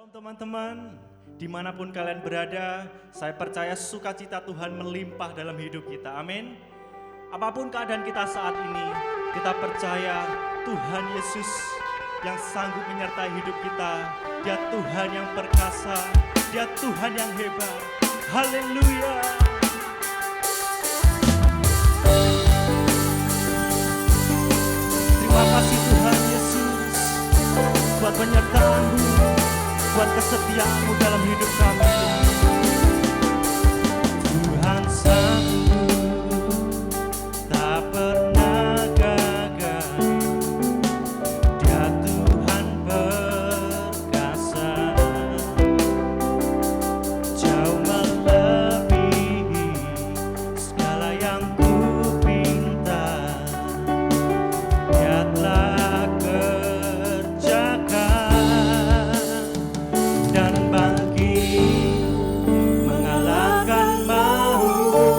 Shalom teman-teman, dimanapun kalian berada, saya percaya sukacita Tuhan melimpah dalam hidup kita, amin. Apapun keadaan kita saat ini, kita percaya Tuhan Yesus yang sanggup menyertai hidup kita. Dia Tuhan yang perkasa, Dia Tuhan yang hebat, haleluya. Terima kasih Tuhan Yesus buat penyertaan-Mu, buat kesetiaan-Mu dalam hidup kami. Tuhan sanggup, tak pernah gagal. Dia Tuhan perkasa, jauh melebihi segala yang kupinta. Dia telah kerjakan dan bangkit mengalahkan maut.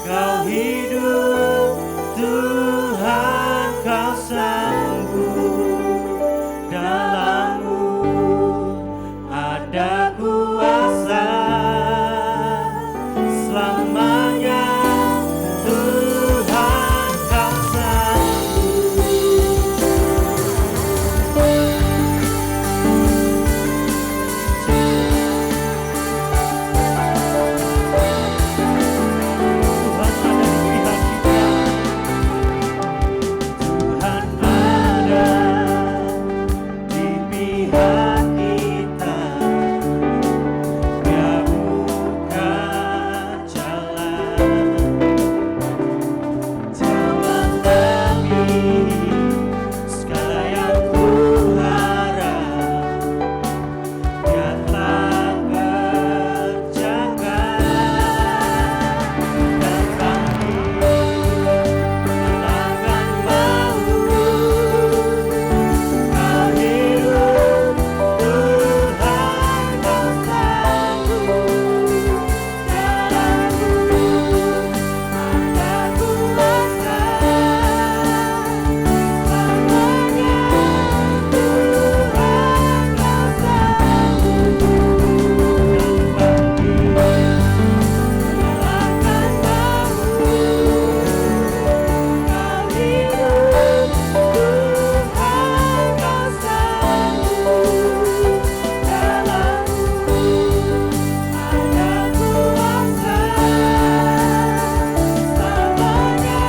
Kau hidup Tuhan, Kau sanggup, dalam-Mu ada kuasa selamanya. Tuhan, Kau sanggup. Tuhan ada di pihak kita. Tuhan ada di pihak kita. Dia buka jalan, jalan lebih segala yang kuharap. Dia telah kerjakan dan bangkit mengalahkan maut. Kau hidup Tuhan, Kau sanggup, dalam-Mu ada kuasa selamanya. Tuhan, Kau sanggup dan bangkit mengalahkan maut. Kau hidup Tuhan, Kau sanggup, dalam-Mu ada kuasa selamanya.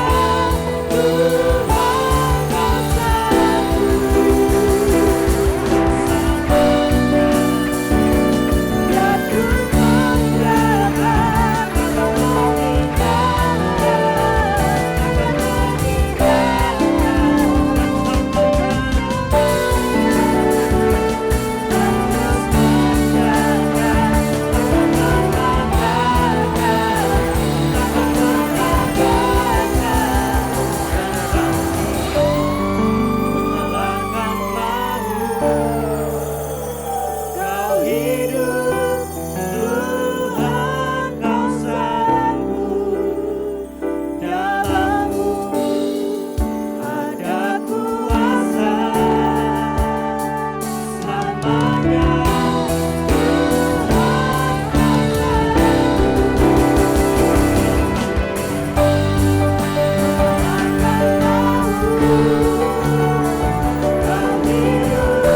Tuhan, Kau mengalahkan maut. Kau hidup Tuhan, Kau sanggup, dalam-Mu ada kuasa selamanya. Tuhan, Kau mengalahkan maut. Kau hidup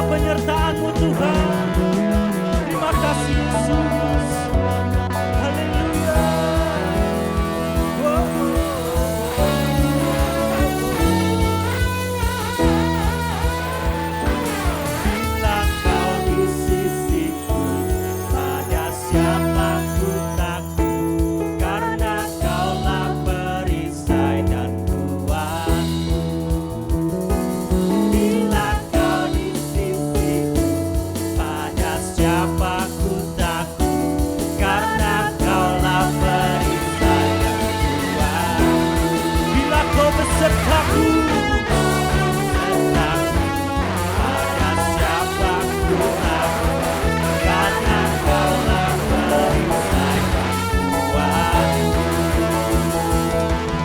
penyertaan-Mu Tuhan. Terima kasih Yesus. Haleluya. Bila Kau di sisiku, pada siapa ku takut, karena Kaulah perisai dan kuatku. Bila Kau di sisiku, pada siapa ku takut, karena Kaulah perisai dan kuatku. Bila Kau besertaku, pada siapa ku takut, karena Kaulah perisai dan kuatku.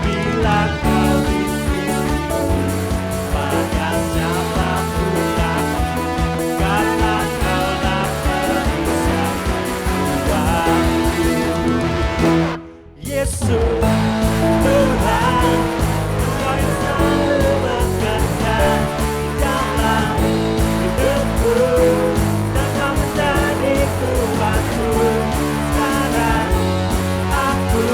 Bila Kau di sisiku, pada siapa ku takut, karena Kaulah perisai dan kuatku. Yesus Tuhan, Kau yang selalu bekerja di dalam hidupku, dan Kau menjadi kuatku. Sekarang aku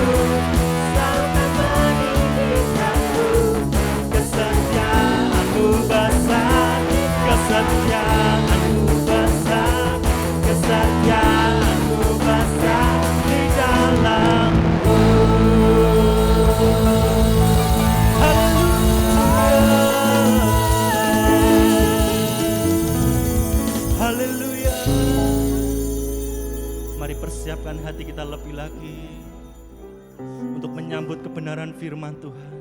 selalu akan meninggikanmu. Kesetiaan-Mu besar, kesetiaan-Mu besar, kesetiaan-Mu besar di dalamku. Haleluya. Mari persiapkan hati kita lebih lagi untuk menyambut kebenaran firman Tuhan.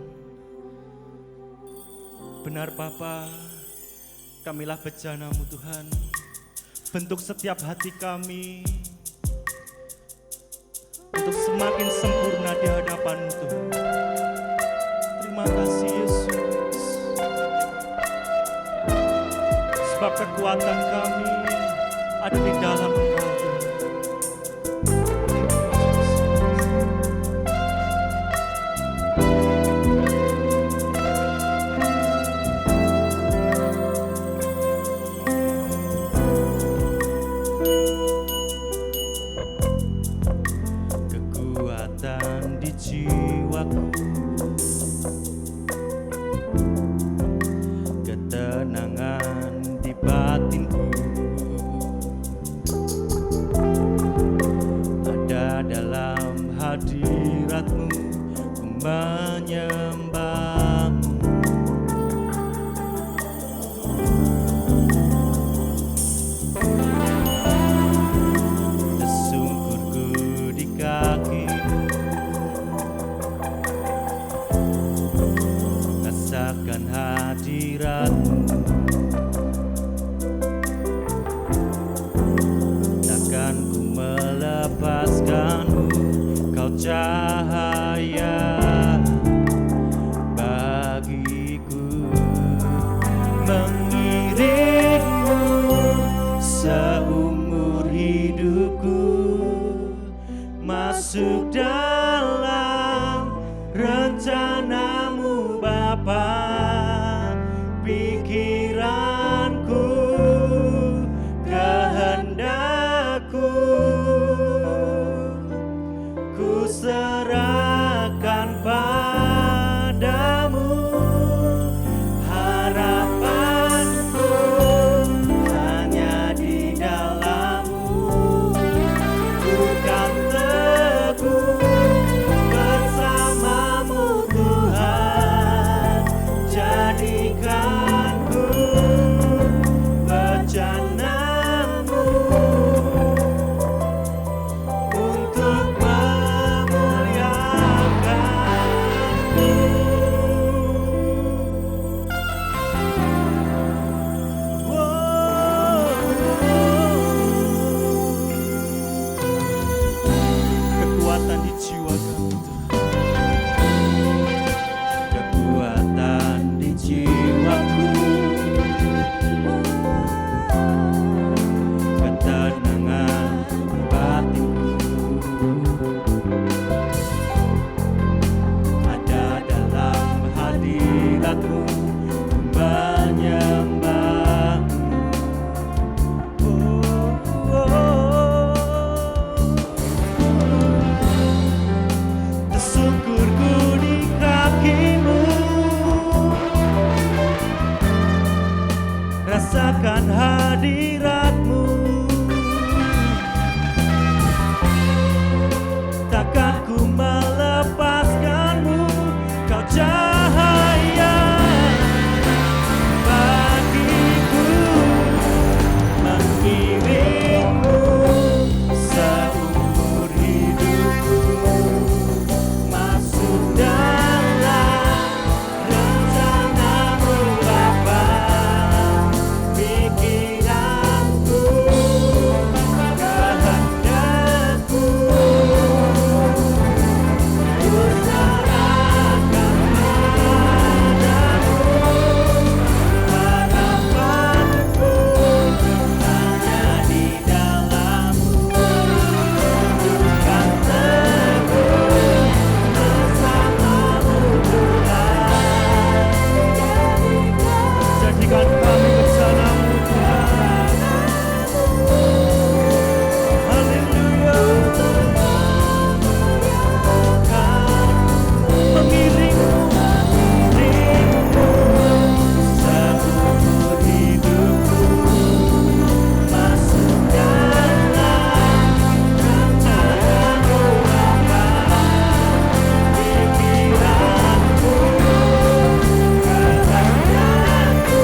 Benar Bapa, kamilah bejana-Mu Tuhan. Bentuk setiap hati kami untuk semakin sempurna di hadapan-Mu Tuhan. Terima kasih Yesus. Sebab kekuatan kami ada di dalam Engkau Tuhan. Kekuatan di jiwaku, ketenangan di batinku, ada dalam hadirat-Mu, ku menyembah-Mu. Tersungkurku di kaki-Mu, rasakan hadirat-Mu. Takkan ku melepaskan-Mu cahaya bagiku, mengiringmu seumur hidupku, masuk dalam rencanamu Bapa. Pikiranku, kehendakku, ku serahkan padamu. Harapanku hanya di dalam-Mu, ku kan teguh bersama-Mu Tuhan. Jadikanku bejana-Mu untuk memuliakan-Mu. Kekuatan di jiwa kami Tuhan, kekuatan di jiwaku, ketenangan batinku ada dalam hadirat-Mu, menyembah-Mu. Tersungkurku di kaki-Mu, rasakan hadirat-Mu. Takkan ku melepaskan-Mu, Kau cahaya bagiku, mengiringmu seumur hidupku, masuk dalam rencana-Mu Bapa. Pikiranku, kehendakku, ku serahkan padamu. Harapanku hanya di dalam-Mu, ku kan teguh bersama-Mu Tuhan. Jadikan kami bersama-Mu Tuhan. Haleluya. Mengiringmu seumur hidupku, masuk dalam rencana-Mu Bapa. Pikiranku, kehendakku,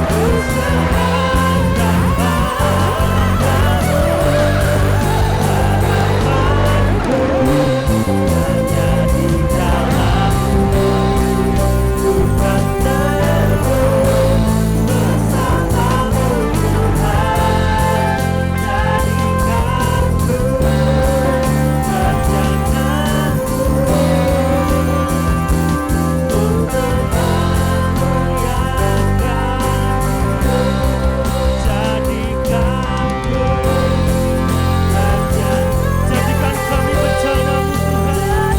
ku serahkan padamu. Harapanku hanya di dalam-Mu, ku kan teguh bersama-Mu Tuhan. Jadikanku bejana-Mu untuk memuliakan-Mu. Jadikan kami bejana-Mu Tuhan.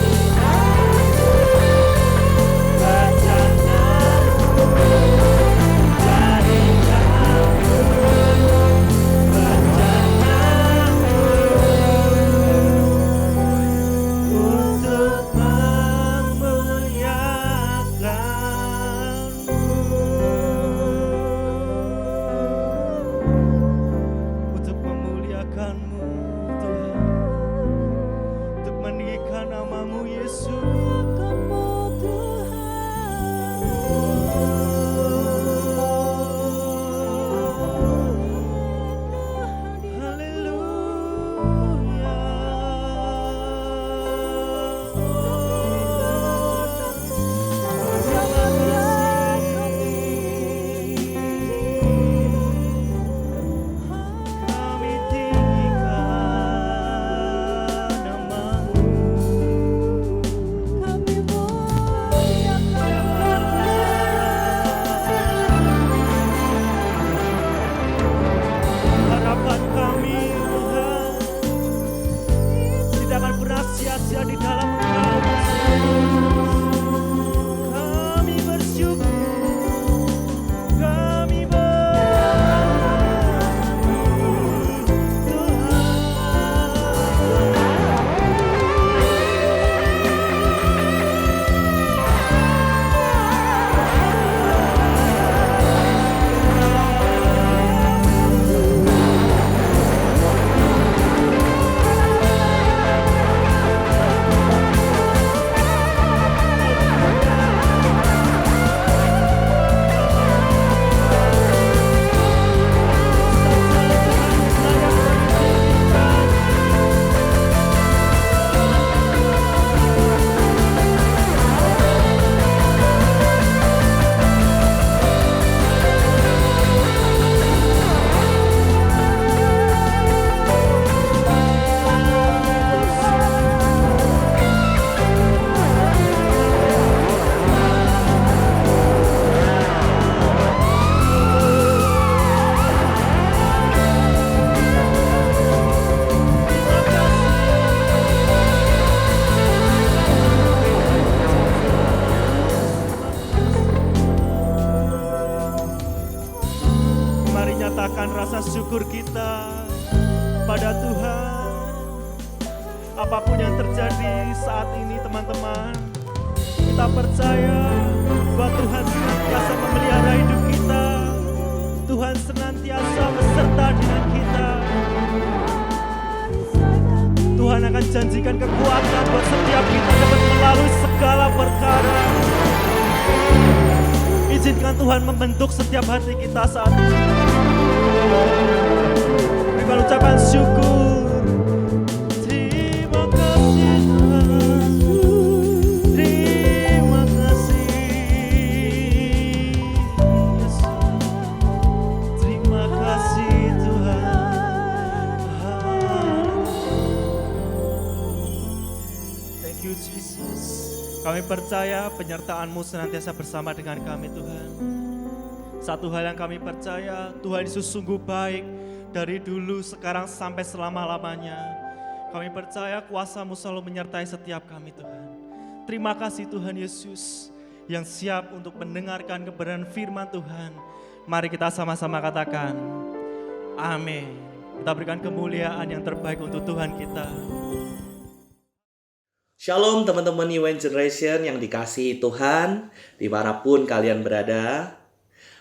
Untuk memuliakan-Mu Tuhan, untuk meninggikan nama-Mu Yesus. Haleluya. Kami tinggikan rahasia di dalam Engkau. Kami bersyukur, kami nyatakan rasa syukur kita pada Tuhan. Apapun yang terjadi saat ini teman-teman, kita percaya bahwa Tuhan senantiasa memelihara hidup kita. Tuhan senantiasa beserta dengan kita. Tuhan akan janjikan kekuatan buat setiap kita dapat melalui segala perkara. Izinkan Tuhan membentuk setiap hati kita saat ini. Dengan ucapan syukur, terima kasih Tuhan, terima kasih Yesus, terima kasih Tuhan. Thank you Jesus. Kami percaya penyertaan-Mu senantiasa bersama dengan kami Tuhan. Satu hal yang kami percaya, Tuhan Yesus sungguh baik dari dulu, sekarang sampai selama-lamanya. Kami percaya kuasa-Mu selalu menyertai setiap kami Tuhan. Terima kasih Tuhan Yesus yang siap untuk mendengarkan kebenaran firman Tuhan. Mari kita sama-sama katakan, amin. Kita berikan kemuliaan yang terbaik untuk Tuhan kita. Shalom teman-teman New Wine Generation yang dikasihi Tuhan, dimanapun kalian berada.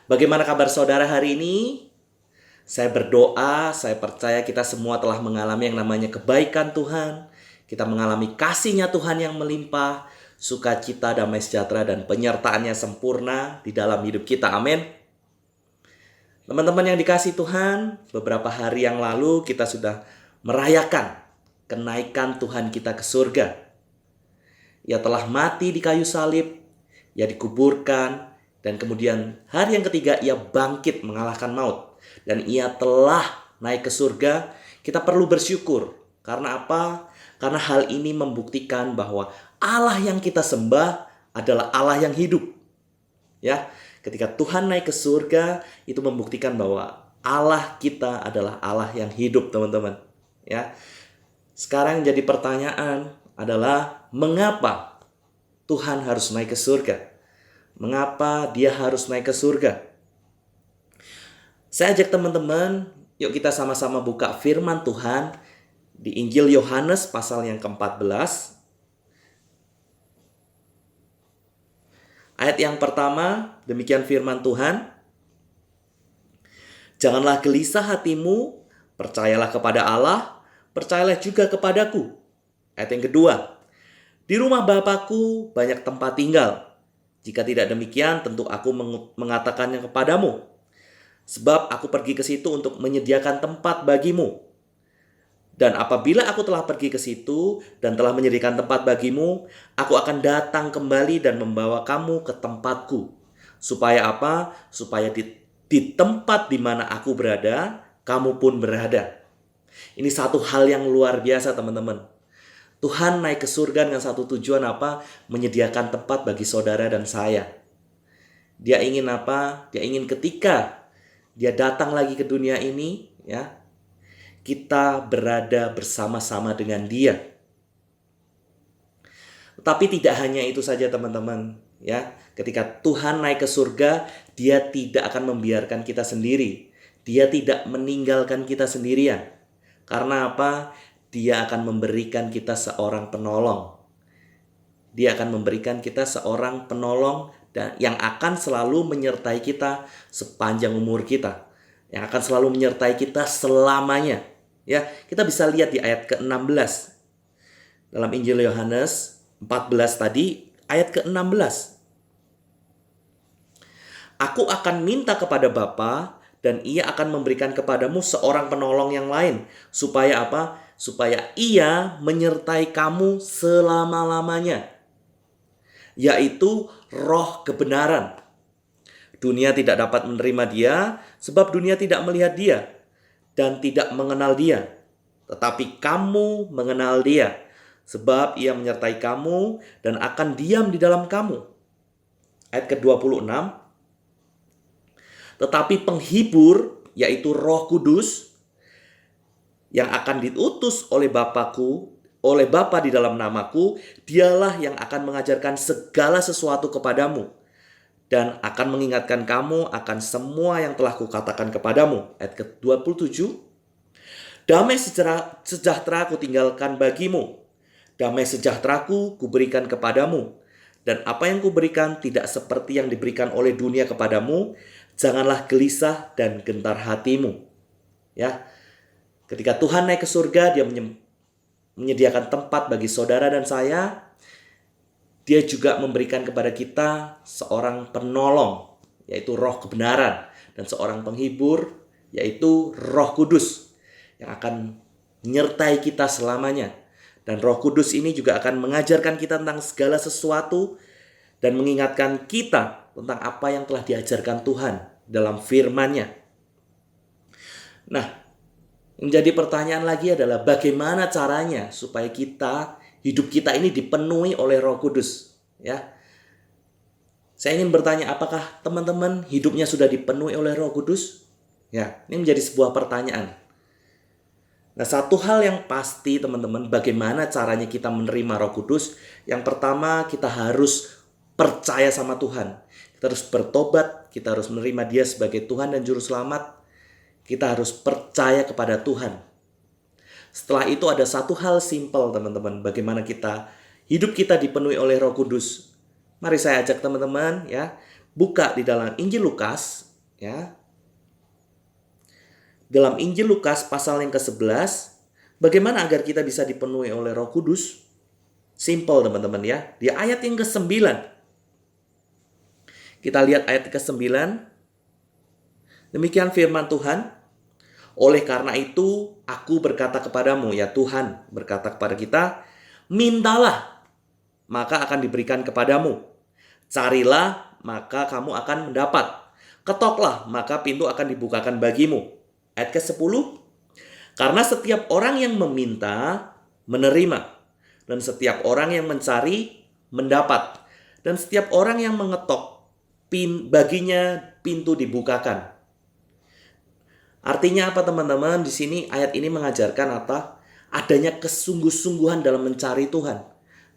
Bagaimana kabar saudara hari ini? Saya berdoa, saya percaya kita semua telah mengalami yang namanya kebaikan Tuhan. Kita mengalami kasih-Nya Tuhan yang melimpah, sukacita, damai sejahtera, dan penyertaan-Nya sempurna di dalam hidup kita. Amin. Teman-teman yang dikasihi Tuhan, beberapa hari yang lalu kita sudah merayakan kenaikan Tuhan kita ke surga. Ia telah mati di kayu salib, ia dikuburkan, dan kemudian hari yang ketiga ia bangkit mengalahkan maut. Dan ia telah naik ke surga. Kita perlu bersyukur. Karena apa? Karena hal ini membuktikan bahwa Allah yang kita sembah adalah Allah yang hidup. Ya, ketika Tuhan naik ke surga, itu membuktikan bahwa Allah kita adalah Allah yang hidup, teman-teman. Ya. Sekarang jadi pertanyaan adalah mengapa Tuhan harus naik ke surga? Mengapa dia harus naik ke surga? Saya ajak teman-teman, yuk kita sama-sama buka firman Tuhan di Injil Yohanes pasal yang ke-14. Ayat yang pertama, demikian firman Tuhan. Janganlah gelisah hatimu, percayalah kepada Allah, percayalah juga kepadaku. Ayat yang kedua, di rumah Bapakku banyak tempat tinggal. Jika tidak demikian, tentu aku mengatakannya kepadamu. Sebab aku pergi ke situ untuk menyediakan tempat bagimu. Dan apabila aku telah pergi ke situ dan telah menyediakan tempat bagimu, aku akan datang kembali dan membawa kamu ke tempatku. Supaya apa? Supaya di tempat di mana aku berada, kamu pun berada. Ini satu hal yang luar biasa, teman-teman. Tuhan naik ke surga dengan satu tujuan apa? Menyediakan tempat bagi saudara dan saya. Dia ingin apa? Dia ingin ketika dia datang lagi ke dunia ini, ya, kita berada bersama-sama dengan dia. Tapi tidak hanya itu saja teman-teman, ya. Ketika Tuhan naik ke surga, Dia tidak akan membiarkan kita sendiri. Dia tidak meninggalkan kita sendirian. Karena apa? Dia akan memberikan kita seorang penolong. Dia akan memberikan kita seorang penolong dan yang akan selalu menyertai kita sepanjang umur kita. Yang akan selalu menyertai kita selamanya. Ya, kita bisa lihat di ayat ke-16. Dalam Injil Yohanes 14 tadi, ayat ke-16. Aku akan minta kepada Bapa dan Ia akan memberikan kepadamu seorang penolong yang lain. Supaya apa? Supaya Ia menyertai kamu selama-lamanya. Yaitu Roh kebenaran. Dunia tidak dapat menerima Dia sebab dunia tidak melihat Dia dan tidak mengenal Dia. Tetapi kamu mengenal Dia sebab Ia menyertai kamu dan akan diam di dalam kamu. Ayat ke-26. Tetapi penghibur, yaitu Roh Kudus, yang akan diutus oleh Bapa di dalam namaku, Dialah yang akan mengajarkan segala sesuatu kepadamu dan akan mengingatkan kamu akan semua yang telah kukatakan kepadamu. Ayat ke-27. Damai sejahtera ku tinggalkan bagimu. Damai sejahteraku kuberikan kepadamu. Dan apa yang kuberikan tidak seperti yang diberikan oleh dunia kepadamu. Janganlah gelisah dan gentar hatimu. Ya, ketika Tuhan naik ke surga, Dia menyediakan tempat bagi saudara dan saya. Dia juga memberikan kepada kita seorang penolong, yaitu Roh kebenaran, dan seorang penghibur, yaitu Roh Kudus, yang akan menyertai kita selamanya. Dan Roh Kudus ini juga akan mengajarkan kita tentang segala sesuatu dan mengingatkan kita tentang apa yang telah diajarkan Tuhan dalam firman-Nya. Nah, menjadi pertanyaan lagi adalah bagaimana caranya supaya hidup kita ini dipenuhi oleh Roh Kudus, ya. Saya ingin bertanya, apakah teman-teman hidupnya sudah dipenuhi oleh Roh Kudus? Ya, ini menjadi sebuah pertanyaan. Nah, satu hal yang pasti teman-teman, bagaimana caranya kita menerima Roh Kudus? Yang pertama, kita harus percaya sama Tuhan. Kita harus bertobat, kita harus menerima Dia sebagai Tuhan dan Juru Selamat. Kita harus percaya kepada Tuhan. Setelah itu ada satu hal simpel teman-teman, bagaimana hidup kita dipenuhi oleh Roh Kudus. Mari saya ajak teman-teman ya, buka di dalam Injil Lukas ya. Dalam Injil Lukas pasal yang ke-11, bagaimana agar kita bisa dipenuhi oleh Roh Kudus? Simple teman-teman ya. Di ayat yang ke-9. Kita lihat ayat ke-9. Demikian firman Tuhan. Oleh karena itu, aku berkata kepadamu, ya Tuhan berkata kepada kita, mintalah, maka akan diberikan kepadamu. Carilah, maka kamu akan mendapat. Ketoklah, maka pintu akan dibukakan bagimu. Ayat ke-10. Karena setiap orang yang meminta, menerima. Dan setiap orang yang mencari, mendapat. Dan setiap orang yang mengetok, baginya pintu dibukakan. Artinya apa teman-teman? Di sini ayat ini mengajarkan apa? Adanya kesungguh-sungguhan dalam mencari Tuhan.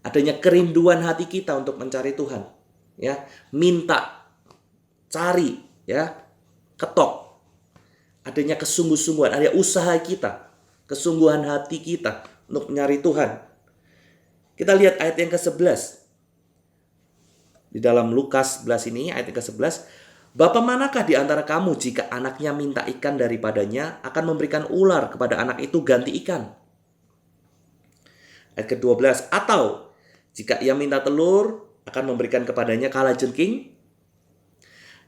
Adanya kerinduan hati kita untuk mencari Tuhan. Ya, minta, cari, ya, ketok. Adanya kesungguh-sungguhan, ada usaha kita, kesungguhan hati kita untuk mencari Tuhan. Kita lihat ayat yang ke-11. Di dalam Lukas 11 ini, ayat yang ke-11. Bapa manakah di antara kamu jika anaknya minta ikan daripadanya akan memberikan ular kepada anak itu ganti ikan? Ayat ke-12. Atau jika ia minta telur akan memberikan kepadanya kalajengking?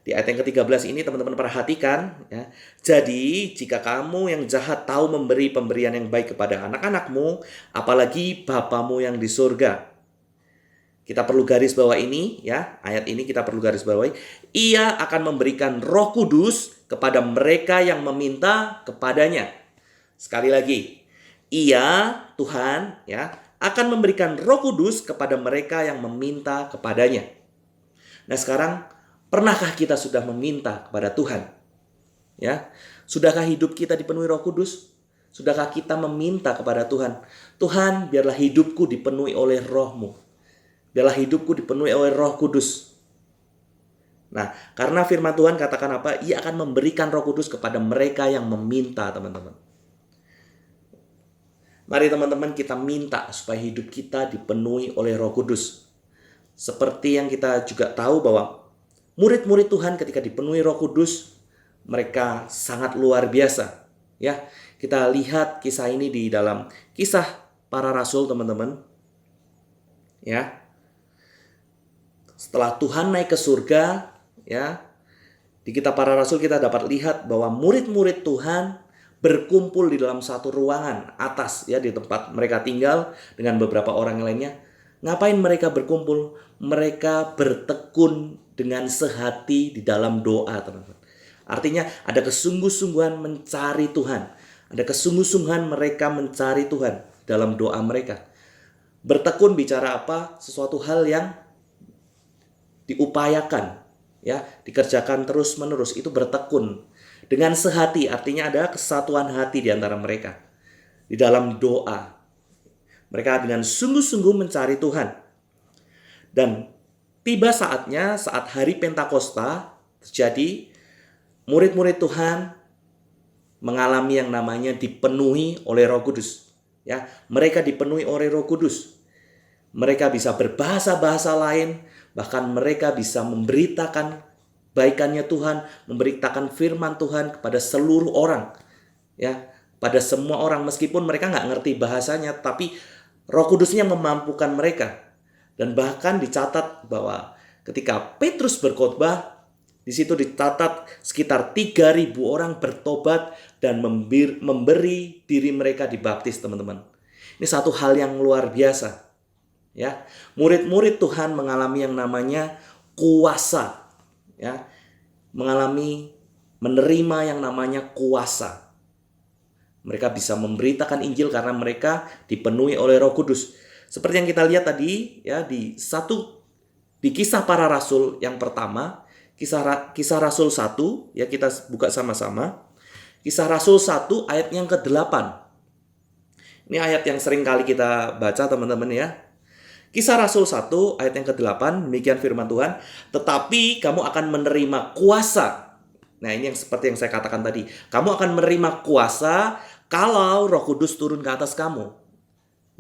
Di ayat yang ke-13 ini teman-teman perhatikan ya. Jadi jika kamu yang jahat tahu memberi pemberian yang baik kepada anak-anakmu, apalagi Bapamu yang di surga. Kita perlu garis bawah ini ya, ayat ini kita perlu garis bawahi. Ia akan memberikan Roh Kudus kepada mereka yang meminta kepadanya. Sekali lagi, Ia, Tuhan ya, akan memberikan Roh Kudus kepada mereka yang meminta kepadanya. Nah, sekarang pernahkah kita sudah meminta kepada Tuhan? Ya, sudahkah hidup kita dipenuhi Roh Kudus? Sudahkah kita meminta kepada Tuhan? Tuhan, biarlah hidupku dipenuhi oleh Roh-Mu. Biarlah hidupku dipenuhi oleh Roh Kudus. Nah, karena firman Tuhan katakan apa? Ia akan memberikan Roh Kudus kepada mereka yang meminta, teman-teman. Mari teman-teman kita minta supaya hidup kita dipenuhi oleh Roh Kudus. Seperti yang kita juga tahu bahwa murid-murid Tuhan ketika dipenuhi Roh Kudus, mereka sangat luar biasa. Ya, kita lihat kisah ini di dalam Kisah Para Rasul, teman-teman. Ya. Setelah Tuhan naik ke surga, ya, di Kitab Para Rasul kita dapat lihat bahwa murid-murid Tuhan berkumpul di dalam satu ruangan atas, ya, di tempat mereka tinggal dengan beberapa orang lainnya. Ngapain mereka berkumpul? Mereka bertekun dengan sehati di dalam doa, teman-teman. Artinya ada kesungguh-sungguhan mencari Tuhan. Ada kesungguh-sungguhan mereka mencari Tuhan dalam doa mereka. Bertekun bicara apa? Sesuatu hal yang diupayakan, ya, dikerjakan terus-menerus, itu bertekun. Dengan sehati artinya ada kesatuan hati di antara mereka. Di dalam doa. Mereka dengan sungguh-sungguh mencari Tuhan. Dan tiba saatnya saat hari Pentakosta terjadi, murid-murid Tuhan mengalami yang namanya dipenuhi oleh Roh Kudus. Ya, mereka dipenuhi oleh Roh Kudus. Mereka bisa berbahasa-bahasa lain, bahkan mereka bisa memberitakan baikannya Tuhan, memberitakan firman Tuhan kepada seluruh orang. Ya, pada semua orang meskipun mereka nggak ngerti bahasanya, tapi Roh Kudusnya memampukan mereka. Dan bahkan dicatat bahwa ketika Petrus berkhotbah, di situ dicatat sekitar 3.000 orang bertobat dan memberi diri mereka dibaptis, teman-teman. Ini satu hal yang luar biasa. Ya, murid-murid Tuhan mengalami yang namanya kuasa, ya, menerima yang namanya kuasa. Mereka bisa memberitakan Injil karena mereka dipenuhi oleh Roh Kudus. Seperti yang kita lihat tadi, ya, di Kisah Para Rasul yang pertama, Kisah Rasul 1, ya, kita buka sama-sama. Kisah Rasul 1 ayat yang ke-8. Ini ayat yang sering kali kita baca, teman-teman, ya. Kisah Rasul 1 ayat yang ke-8, demikian firman Tuhan, tetapi kamu akan menerima kuasa. Nah, ini yang seperti yang saya katakan tadi. Kamu akan menerima kuasa kalau Roh Kudus turun ke atas kamu.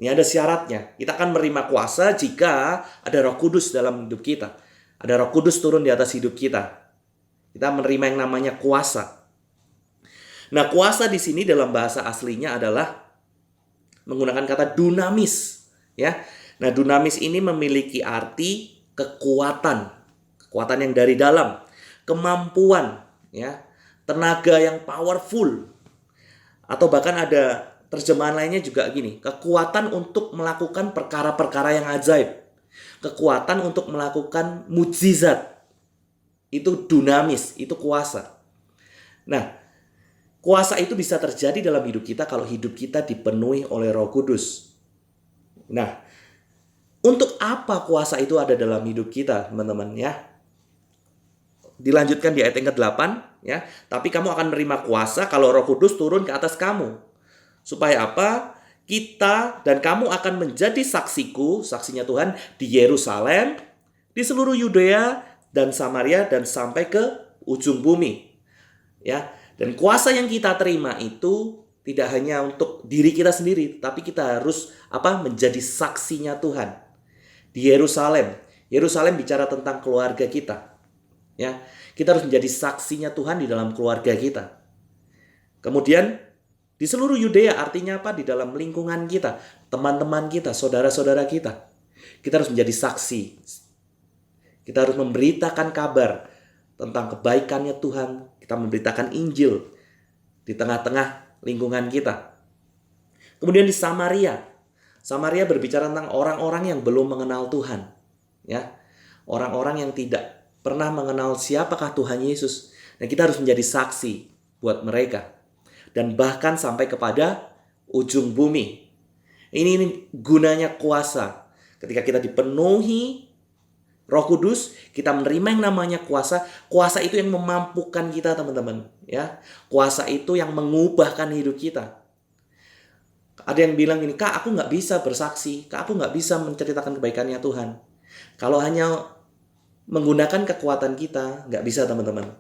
Ini ada syaratnya. Kita akan menerima kuasa jika ada Roh Kudus dalam hidup kita. Ada Roh Kudus turun di atas hidup kita. Kita menerima yang namanya kuasa. Nah, kuasa di sini dalam bahasa aslinya adalah menggunakan kata dunamis, ya. Nah, dunamis ini memiliki arti kekuatan yang dari dalam, kemampuan, ya, tenaga yang powerful. Atau bahkan ada terjemahan lainnya juga gini, kekuatan untuk melakukan perkara-perkara yang ajaib. Kekuatan untuk melakukan mukjizat. Itu dunamis, itu kuasa. Nah, kuasa itu bisa terjadi dalam hidup kita kalau hidup kita dipenuhi oleh Roh Kudus. Nah, untuk apa kuasa itu ada dalam hidup kita, teman-teman, ya? Dilanjutkan di ayat yang ke-8, ya. Tapi kamu akan menerima kuasa kalau Roh Kudus turun ke atas kamu. Supaya apa? Kita dan kamu akan menjadi saksinya Tuhan di Yerusalem, di seluruh Yudea dan Samaria dan sampai ke ujung bumi. Ya. Dan kuasa yang kita terima itu tidak hanya untuk diri kita sendiri, tapi kita harus menjadi saksinya Tuhan. Di Yerusalem. Yerusalem bicara tentang keluarga kita. Ya, kita harus menjadi saksinya Tuhan di dalam keluarga kita. Kemudian di seluruh Yudea artinya apa? Di dalam lingkungan kita, teman-teman kita, saudara-saudara kita. Kita harus menjadi saksi. Kita harus memberitakan kabar tentang kebaikannya Tuhan. Kita memberitakan Injil di tengah-tengah lingkungan kita. Kemudian di Samaria. Samaria berbicara tentang orang-orang yang belum mengenal Tuhan, ya. Orang-orang yang tidak pernah mengenal siapakah Tuhan Yesus. Dan kita harus menjadi saksi buat mereka. Dan bahkan sampai kepada ujung bumi. Ini gunanya kuasa. Ketika kita dipenuhi Roh Kudus, kita menerima yang namanya kuasa. Kuasa itu yang memampukan kita, teman-teman, ya. Kuasa itu yang mengubahkan hidup kita. Ada yang bilang gini, Kak, aku nggak bisa bersaksi. Kak, aku nggak bisa menceritakan kebaikannya Tuhan. Kalau hanya menggunakan kekuatan kita, nggak bisa teman-teman.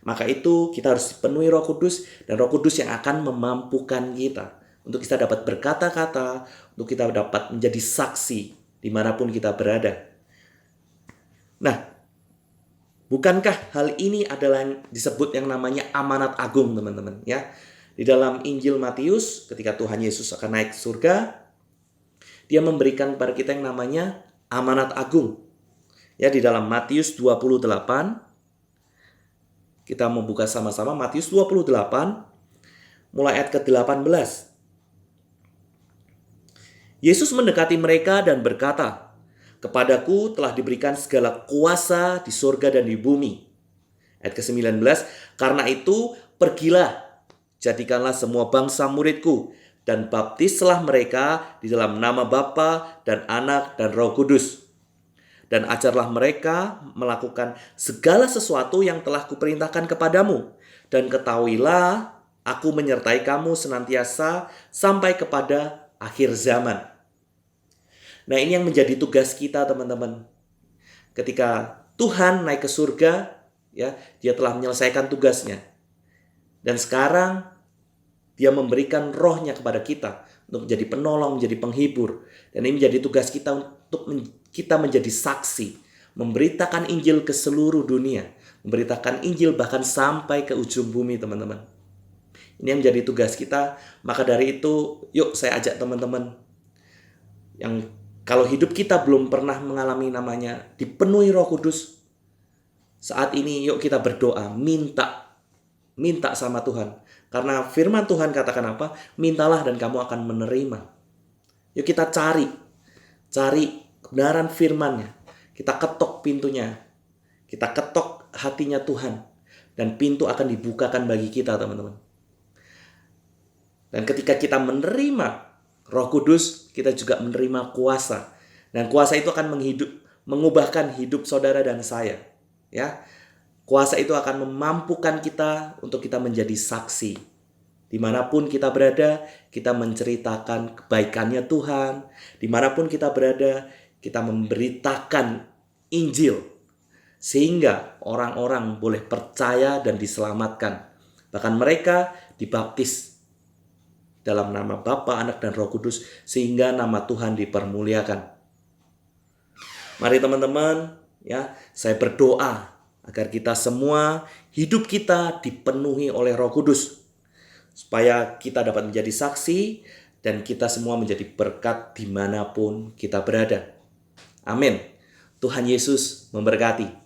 Maka itu kita harus dipenuhi Roh Kudus, dan Roh Kudus yang akan memampukan kita untuk kita dapat berkata-kata, untuk kita dapat menjadi saksi dimanapun kita berada. Nah, bukankah hal ini adalah yang disebut yang namanya amanat agung, teman-teman? Ya, di dalam Injil Matius, ketika Tuhan Yesus akan naik ke surga, Dia memberikan kepada kita yang namanya amanat agung. Ya, di dalam Matius 28, kita membuka sama-sama Matius 28, mulai ayat ke-18. Yesus mendekati mereka dan berkata, "Kepadaku telah diberikan segala kuasa di surga dan di bumi." Ayat ke-19, "Karena itu pergilah, jadikanlah semua bangsa muridku, dan baptislah mereka di dalam nama Bapa dan Anak dan Roh Kudus. Dan ajarlah mereka melakukan segala sesuatu yang telah kuperintahkan kepadamu. Dan ketahuilah, aku menyertai kamu senantiasa sampai kepada akhir zaman." Nah, ini yang menjadi tugas kita, teman-teman. Ketika Tuhan naik ke surga, ya, Dia telah menyelesaikan tugasnya. Dan sekarang Dia memberikan rohnya kepada kita untuk menjadi penolong, menjadi penghibur. Dan ini menjadi tugas kita untuk kita menjadi saksi, memberitakan Injil ke seluruh dunia, memberitakan Injil bahkan sampai ke ujung bumi, teman-teman. Ini yang menjadi tugas kita. Maka dari itu, yuk saya ajak teman-teman yang kalau hidup kita belum pernah mengalami namanya dipenuhi Roh Kudus, saat ini yuk kita berdoa, minta sama Tuhan. Karena firman Tuhan katakan apa? Mintalah dan kamu akan menerima. Yuk kita cari kebenaran firman-Nya. Kita ketok pintunya. Kita ketok hatinya Tuhan. Dan pintu akan dibukakan bagi kita, teman-teman. Dan ketika kita menerima Roh Kudus, kita juga menerima kuasa. Dan kuasa itu akan mengubahkan hidup saudara dan saya. Ya. Kuasa itu akan memampukan kita untuk kita menjadi saksi. Dimanapun kita berada, kita menceritakan kebaikannya Tuhan. Dimanapun kita berada, kita memberitakan Injil. Sehingga orang-orang boleh percaya dan diselamatkan. Bahkan mereka dibaptis dalam nama Bapa, Anak, dan Roh Kudus. Sehingga nama Tuhan dipermuliakan. Mari teman-teman, ya, saya berdoa agar kita semua, hidup kita dipenuhi oleh Roh Kudus. Supaya kita dapat menjadi saksi dan kita semua menjadi berkat dimanapun kita berada. Amin. Tuhan Yesus memberkati.